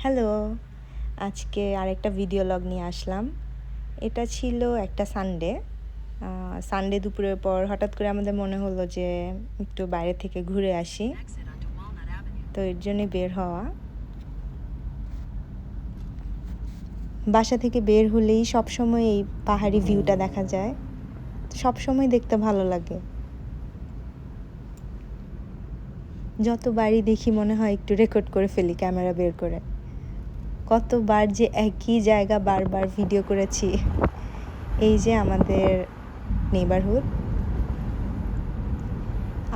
Hello, আজকে আরেকটা video log নিয়ে আসলাম। এটা ছিল একটা সানডে। সানডে দুপুরের পর হঠাৎ করে আমাদের মনে হলো যে একটু বাইরে থেকে ঘুরে আসি, তো এর জন্যই বের হওয়া। বাসা থেকে বের হলেই সবসময় এই পাহাড়ি ভিউটা দেখা যায়, সবসময় দেখতে ভালো লাগে। যতবারই দেখি মনে হয় একটু রেকর্ড করে ফেলি ক্যামেরা বের করে। কতবার যে একই জায়গা বারবার ভিডিও করেছি। এই যে আমাদের নেইবারহুড।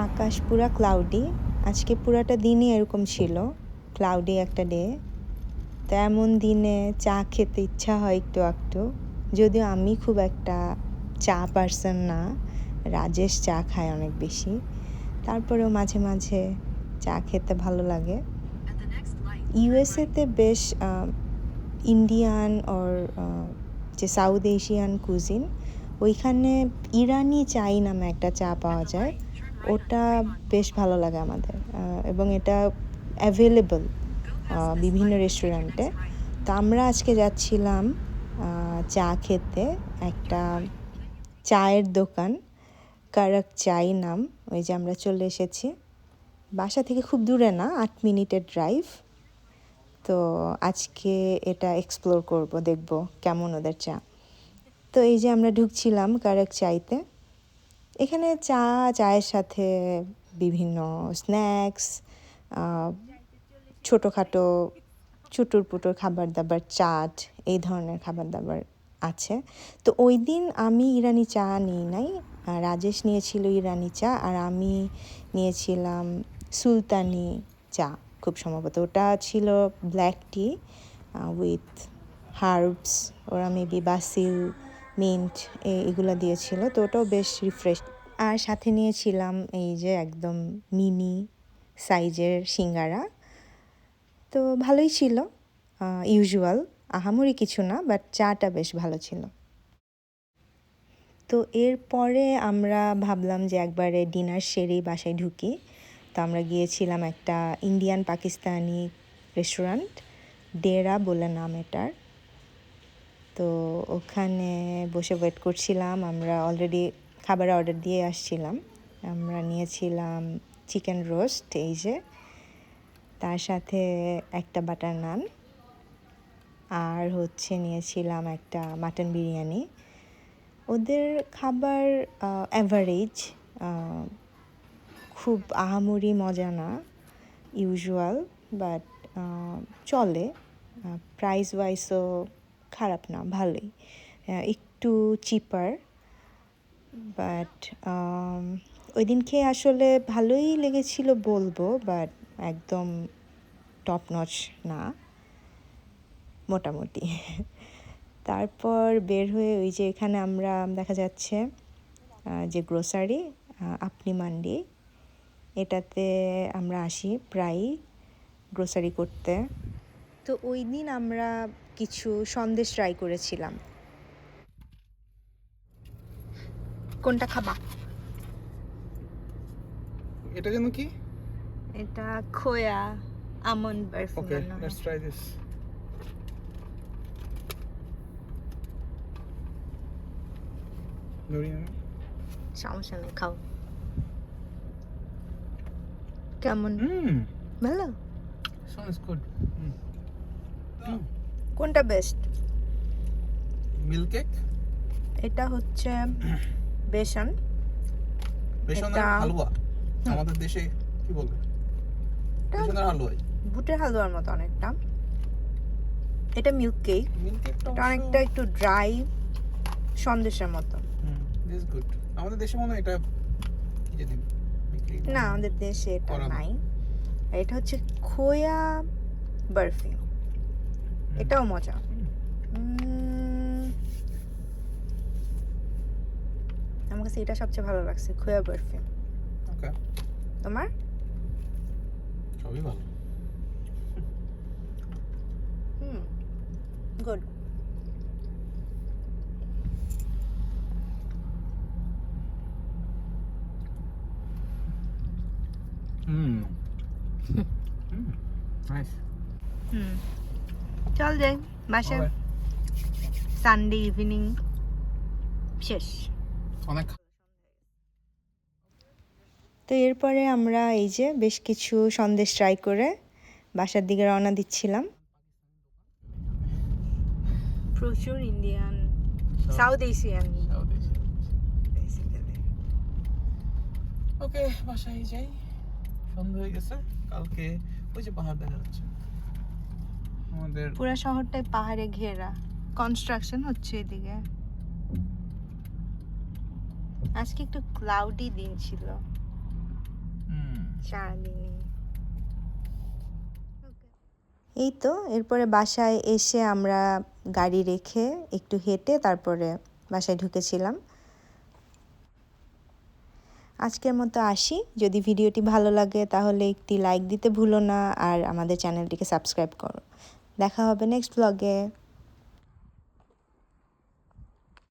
আকাশ পুরা ক্লাউডি, আজকে পুরাটা দিনই এরকম ছিল, ক্লাউডি একটা ডে। তো এমন দিনে চা খেতে ইচ্ছা হয় একটু একটু, যদিও আমি খুব একটা চা পার্সন না, রাজেশ চা খায় অনেক বেশি, তারপরেও মাঝে মাঝে চা খেতে ভালো লাগে। ইউএসএতে বেশ ইন্ডিয়ান ওর যে সাউথ এশিয়ান কুজিন, ওইখানে ইরানি চাই নামে একটা চা পাওয়া যায়, ওটা বেশ ভালো লাগে আমাদের, এবং এটা অ্যাভেলেবল বিভিন্ন রেস্টুরেন্টে। তো আমরা আজকে যাচ্ছিলাম চা খেতে, একটা চায়ের দোকান, কারাক চাই নাম। ওই যে আমরা চলে এসেছি, বাসা থেকে খুব দূরে না, 8 মিনিটের ড্রাইভ। তো আজকে এটা এক্সপ্লোর করব, দেখব কেমন ওদের চা। তো এই যে আমরা ঢুকছিলাম কারাক চাইতে। এখানে চায়ের সাথে বিভিন্ন স্ন্যাক্স, ছোটোখাটো চুটুর পুটুর খাবার দাবার, চাট, এই ধরনের খাবার দাবার আছে। তো ওই দিন আমি ইরানি চা নিই নাই, রাজেশ নিয়েছিল ইরানি চা, আর আমি নিয়েছিলাম সুলতানি চা, খুব সম্ভবত ওটা ছিল ব্ল্যাক টি উইথ হার্বস, ওরা মেবি বাসিল, মিন্ট এগুলো দিয়েছিল, তো ওটাও বেশ রিফ্রেশ। আর সাথে নিয়েছিলাম এই যে একদম মিনি সাইজের সিঙ্গারা, তো ভালোই ছিল, ইউজুয়াল, আহামরি কিছু না, বাট চাটা বেশ ভালো ছিল। তো এরপরে আমরা ভাবলাম যে একবারে ডিনার সেরেই বাসায় ঢুকি। তো আমরা গিয়েছিলাম একটা ইন্ডিয়ান পাকিস্তানি রেস্টুরেন্ট, ডেরা বলে নাম এটার। তো ওখানে বসে ওয়েট করছিলাম, আমরা অলরেডি খাবার অর্ডার দিয়ে আসছিলাম। আমরা নিয়েছিলাম চিকেন রোস্ট, এই যে, তার সাথে একটা বাটার নান, আর হচ্ছে নিয়েছিলাম একটা মাটন বিরিয়ানি। ওদের খাবার অ্যাভারেজ, খুব আহামরি মজা না, ইউজুয়াল, বাট চলে। প্রাইস ওয়াইজও খারাপ না, ভালোই, একটু চিপার। বাট ওই দিন খেয়ে আসলে ভালোই লেগেছিল বলবো, বাট একদম টপ নচ না, মোটামুটি। তারপর বের হয়ে ওই যে এখানে আমরা দেখা যাচ্ছে যে গ্রোসারি, আপনি মান্ডি, এটাতে আমরা আসি প্রায়ই গ্রোসারি করতে। তো ওই দিন আমরা কিছু সন্দেশ ট্রাই করেছিলাম। কোনটা খাবা? এটা যেন কি? এটা খোয়া almond barfi. Okay, let's try this. সমস্যা নেই, খাও। কেমন? ভালো? Sounds good. কোনটা বেস্ট? মিল্ক কেক, এটা হচ্ছে বেসন, বেসনের হালুয়া। আমাদের দেশে কি বলবে? বেসনের হালুয়া। বুটের হালুয়ার মতো অনেকটা। এটা মিল্ক কেক, মিল্ক কেকটা অনেকটা একটু ড্রাই, সন্দেশের মতো। This good. আমাদের দেশে মনে হয় এটা কি জানি বিক্রি না, আমাদের দেশে এটা করা না। নাই। এটা হচ্ছে খোয়া বরফি, এটাও মজা। আমার কাছে এটা সবচেয়ে ভালো লাগছে, খোয়া বরফি। ওকে, তোমার? সবই ভালো। গুড। নাইস। চল যাই বাসায়। Alright. সানডে ইভিনিং শেষ। অনেক তো এরপরে আমরা এই যে বেশ কিছু সন্দেশ ট্রাই করে বাসার দিকে রওনা দিচ্ছিলাম। প্রচুর ইন্ডিয়ান, সাউথ এশিয়ান। ওকে, বাসায় যাই। সন্ধ্যা হয়ে গেছে। কালকে ওই যে পাহাড় দেখা যাচ্ছে আমাদের। পুরো শহরটাই পাহাড়ে ঘেরা, কনস্ট্রাকশন হচ্ছে এদিকে। আজকে একটু ক্লাউডি দিন ছিল সারাদিনই। এই তো এরপরে বাসায় এসে আমরা গাড়ি রেখে একটু হেঁটে তারপরে বাসায় ঢুকেছিলাম। আজকের মতো আসি। যদি ভিডিওটি ভালো লাগে তাহলে একটি লাইক দিতে ভুলো না, আর আমাদের চ্যানেলটিকে সাবস্ক্রাইব করো। দেখা হবে নেক্সট ব্লগে।